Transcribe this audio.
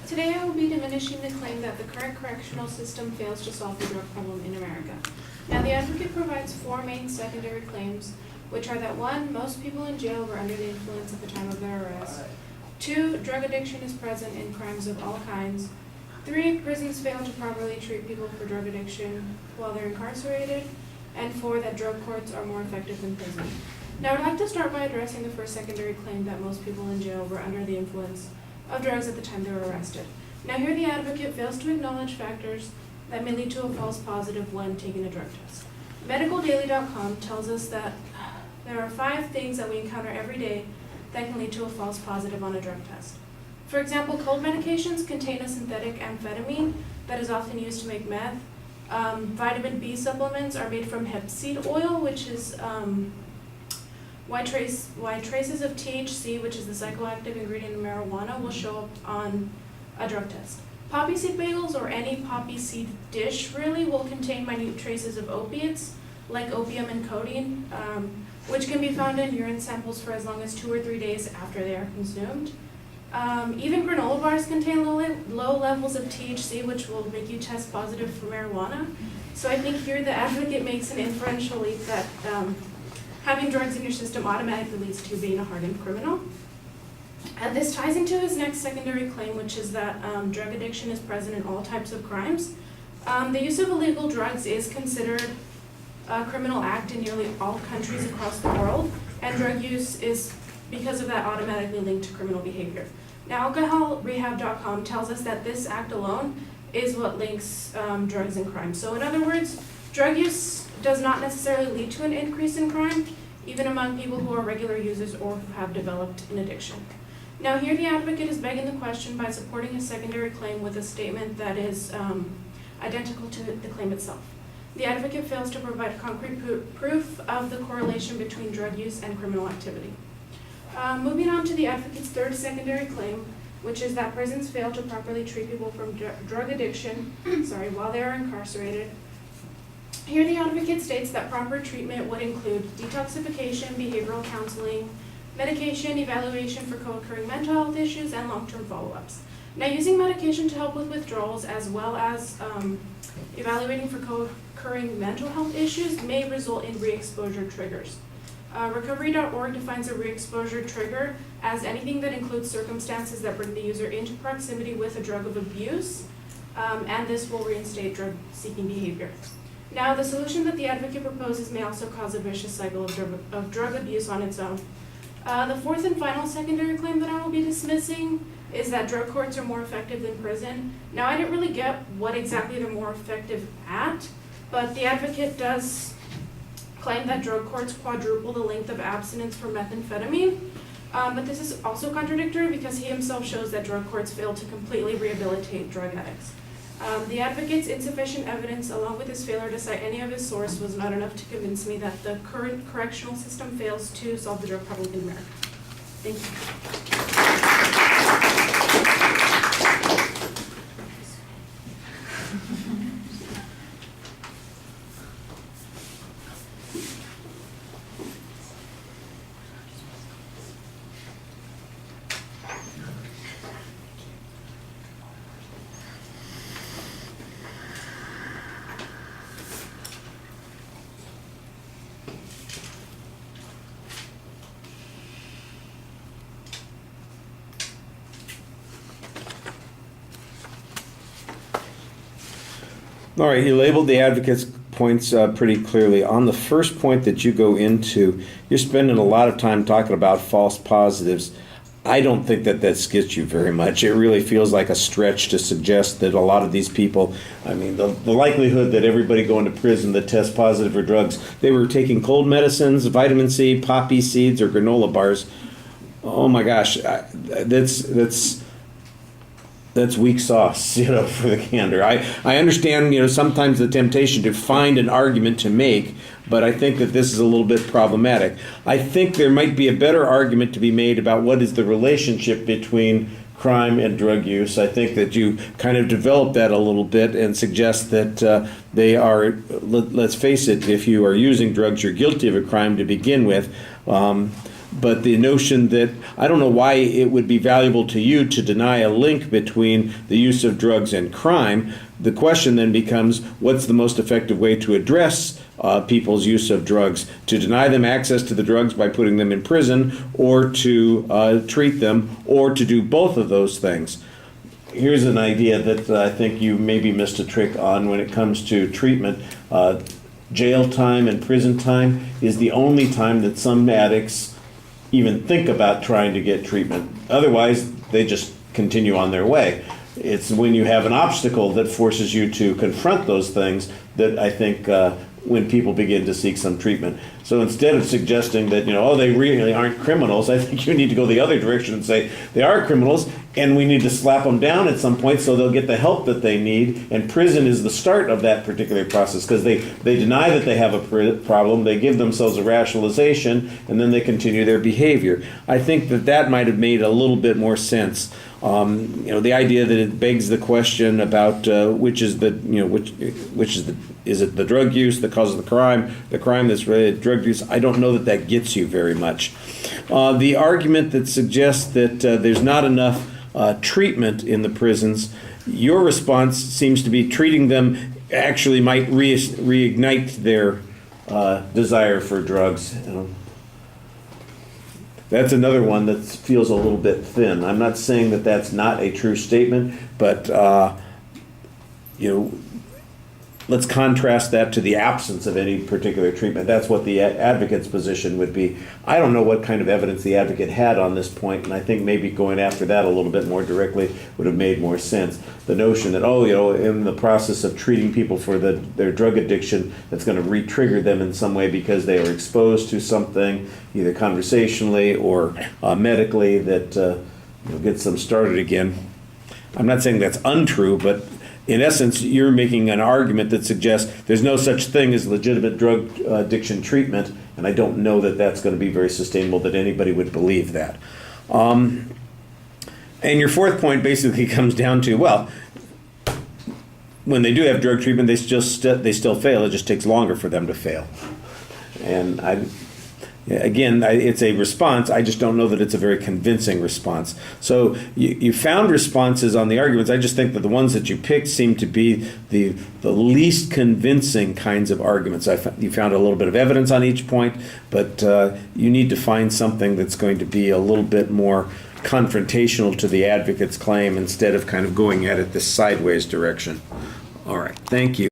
Today I will be diminishing the claim that the current correctional system fails to solve the drug problem in America. Now, the advocate provides four main secondary claims, which are that 1, most people in jail were under the influence at the time of their arrest. 2, drug addiction is present in crimes of all kinds. 3, prisons fail to properly treat people for drug addiction while they're incarcerated. And 4, that drug courts are more effective than prison. Now, I'd like to start by addressing the first secondary claim that most people in jail were under the influence of drugs at the time they were arrested. Now, here the advocate fails to acknowledge factors that may lead to a false positive when taking a drug test. MedicalDaily.com tells us that there are 5 things that we encounter every day that can lead to a false positive on a drug test. For example, cold medications contain a synthetic amphetamine that is often used to make meth. Vitamin B supplements are made from hemp seed oil, which is why traces of THC, which is the psychoactive ingredient in marijuana, will show up on a drug test. Poppy seed bagels, or any poppy seed dish really, will contain minute traces of opiates, like opium and codeine, which can be found in urine samples for as long as 2 or 3 days after they are consumed. Even granola bars contain low levels of THC, which will make you test positive for marijuana. So I think here the advocate makes an inferential leap that having drugs in your system automatically leads to being a hardened criminal. And this ties into his next secondary claim, which is that drug addiction is present in all types of crimes. The use of illegal drugs is considered a criminal act in nearly all countries across the world, and drug use is, because of that, automatically linked to criminal behavior. Now, alcoholrehab.com tells us that this act alone is what links drugs and crime. So in other words, drug use does not necessarily lead to an increase in crime, even among people who are regular users or who have developed an addiction. Now, here the advocate is begging the question by supporting his secondary claim with a statement that is identical to the claim itself. The advocate fails to provide concrete proof of the correlation between drug use and criminal activity. Moving on to the advocate's third secondary claim, which is that prisons fail to properly treat people from drug addiction while they are incarcerated. Here the advocate states that proper treatment would include detoxification, behavioral counseling, medication, evaluation for co-occurring mental health issues, and long-term follow-ups. Now, using medication to help with withdrawals as well as evaluating for co-occurring mental health issues may result in re-exposure triggers. Recovery.org defines a re-exposure trigger as anything that includes circumstances that bring the user into proximity with a drug of abuse, and this will reinstate drug-seeking behavior. Now, the solution that the advocate proposes may also cause a vicious cycle of drug abuse on its own. The fourth and final secondary claim that I will be dismissing is that drug courts are more effective than prison. Now, I didn't really get what exactly they're more effective at, but the advocate does claim that drug courts quadruple the length of abstinence for methamphetamine. But this is also contradictory because he himself shows that drug courts fail to completely rehabilitate drug addicts. The advocate's insufficient evidence, along with his failure to cite any of his source, was not enough to convince me that the current correctional system fails to solve the drug problem in America. Thank you. All right, you labeled the advocate's points pretty clearly. On the first point that you go into, you're spending a lot of time talking about false positives. I don't think that gets you very much. It really feels like a stretch to suggest that a lot of these people, I mean, the likelihood that everybody going to prison that tests positive for drugs, they were taking cold medicines, vitamin C, poppy seeds, or granola bars. Oh my gosh, that's weak sauce, for the candor. I understand, sometimes the temptation to find an argument to make, but I think that this is a little bit problematic. I think there might be a better argument to be made about what is the relationship between crime and drug use. I think that you kind of develop that a little bit and suggest that they are, let's face it, if you are using drugs, you're guilty of a crime to begin with. But the notion that, I don't know why it would be valuable to you to deny a link between the use of drugs and crime. The question then becomes, what's the most effective way to address people's use of drugs? To deny them access to the drugs by putting them in prison, or to treat them, or to do both of those things? Here's an idea that I think you maybe missed a trick on when it comes to treatment. Jail time and prison time is the only time that some addicts even think about trying to get treatment. Otherwise, they just continue on their way. It's when you have an obstacle that forces you to confront those things that I think when people begin to seek some treatment. So instead of suggesting that, oh, they really aren't criminals, I think you need to go the other direction and say they are criminals, and we need to slap them down at some point so they'll get the help that they need. And prison is the start of that particular process, because they deny that they have a problem, they give themselves a rationalization, and then they continue their behavior. I think that might have made a little bit more sense. The idea that it begs the question about which is it the drug use that causes the crime that's related to drug use? I don't know that gets you very much. The argument that suggests that there's not enough treatment in the prisons, your response seems to be treating them actually might reignite their desire for drugs. That's another one that feels a little bit thin. I'm not saying that that's not a true statement, but let's contrast that to the absence of any particular treatment. That's what the advocate's position would be. I don't know what kind of evidence the advocate had on this point, and I think maybe going after that a little bit more directly would have made more sense. The notion that, in the process of treating people for their drug addiction, that's going to re-trigger them in some way because they are exposed to something, either conversationally or medically, that gets them started again. I'm not saying that's untrue, but in essence, you're making an argument that suggests there's no such thing as legitimate drug addiction treatment, and I don't know that that's going to be very sustainable, that anybody would believe that. And your fourth point basically comes down to, when they do have drug treatment, they still fail. It just takes longer for them to fail. And it's a response. I just don't know that it's a very convincing response. So you found responses on the arguments. I just think that the ones that you picked seem to be the least convincing kinds of arguments. You found a little bit of evidence on each point, but you need to find something that's going to be a little bit more confrontational to the advocate's claim instead of kind of going at it this sideways direction. All right, thank you.